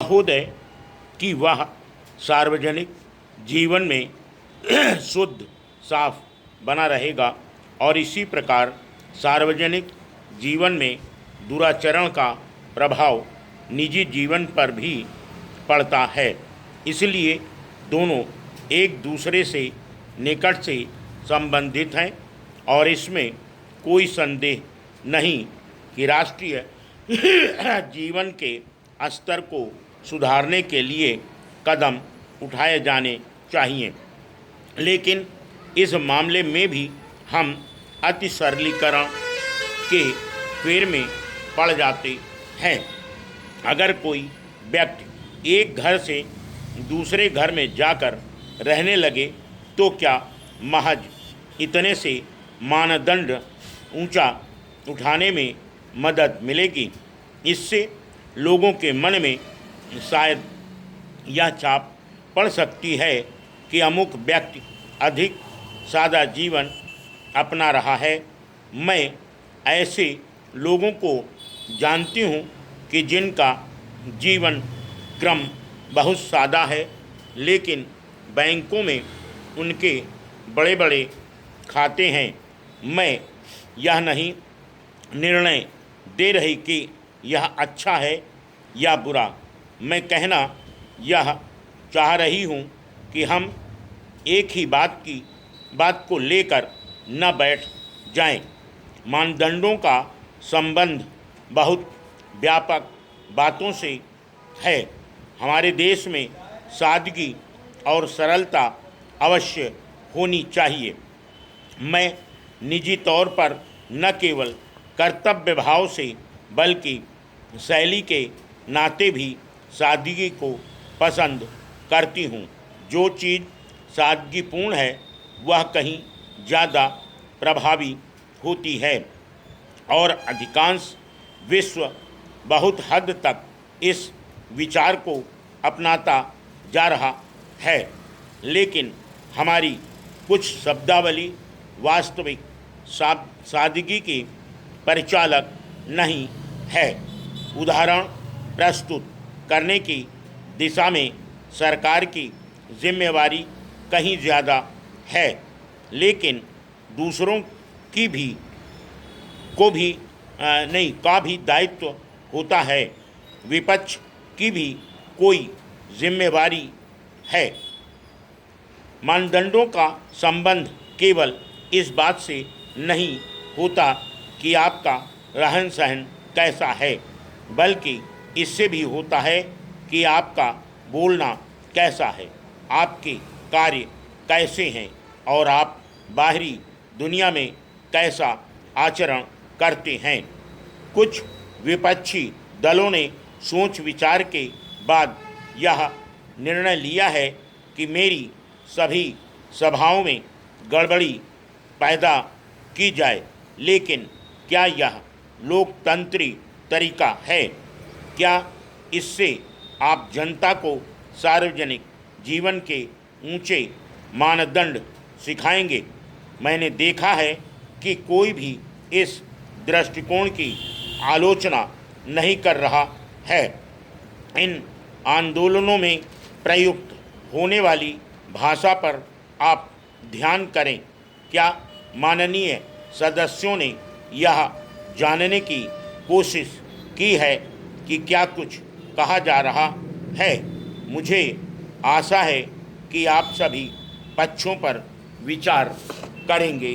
महोदय कि वह सार्वजनिक जीवन में शुद्ध साफ बना रहेगा और इसी प्रकार सार्वजनिक जीवन में दुराचरण का प्रभाव निजी जीवन पर भी पड़ता है। इसलिए दोनों एक दूसरे से निकट से संबंधित हैं और इसमें कोई संदेह नहीं कि राष्ट्रीय जीवन के स्तर को सुधारने के लिए कदम उठाए जाने चाहिए। लेकिन इस मामले में भी हम अति सरलीकरण के फेर में पड़ जाते हैं। अगर कोई व्यक्ति एक घर से दूसरे घर में जाकर रहने लगे तो क्या महज इतने से मानदंड ऊंचा उठाने में मदद मिलेगी? इससे लोगों के मन में शायद यह छाप पड़ सकती है कि अमुक व्यक्ति अधिक सादा जीवन अपना रहा है। मैं ऐसे लोगों को जानती हूँ कि जिनका जीवन क्रम बहुत सादा है, लेकिन बैंकों में उनके बड़े बड़े खाते हैं। मैं यह नहीं निर्णय दे रही कि यह अच्छा है या बुरा। मैं कहना यह चाह रही हूँ कि हम एक ही बात को लेकर न बैठ जाएं। मानदंडों का संबंध बहुत व्यापक बातों से है। हमारे देश में सादगी और सरलता अवश्य होनी चाहिए। मैं निजी तौर पर न केवल कर्तव्य भाव से बल्कि शैली के नाते भी सादगी को पसंद करती हूँ। जो चीज़ सादगीपूर्ण है वह कहीं ज़्यादा प्रभावी होती है और अधिकांश विश्व बहुत हद तक इस विचार को अपनाता जा रहा है। लेकिन हमारी कुछ शब्दावली वास्तविक सादगी की परिचालक नहीं है। उदाहरण प्रस्तुत करने की दिशा में सरकार की जिम्मेवारी कहीं ज़्यादा है, लेकिन दूसरों की भी का भी दायित्व होता है। विपक्ष की भी कोई जिम्मेवारी है। मानदंडों का संबंध केवल इस बात से नहीं होता कि आपका रहन सहन कैसा है, बल्कि इससे भी होता है कि आपका बोलना कैसा है, आपके कार्य कैसे हैं और आप बाहरी दुनिया में कैसा आचरण करते हैं। कुछ विपक्षी दलों ने सोच विचार के बाद यह निर्णय लिया है कि मेरी सभी सभाओं में गड़बड़ी पैदा की जाए। लेकिन क्या यह लोकतंत्री तरीका है? क्या इससे आप जनता को सार्वजनिक जीवन के ऊंचे मानदंड सिखाएंगे? मैंने देखा है कि कोई भी इस दृष्टिकोण की आलोचना नहीं कर रहा है। इन आंदोलनों में प्रयुक्त होने वाली भाषा पर आप ध्यान करें। क्या माननीय सदस्यों ने यह जानने की कोशिश की है कि क्या कुछ कहा जा रहा है? मुझे आशा है कि आप सभी पक्षों पर विचार करेंगे।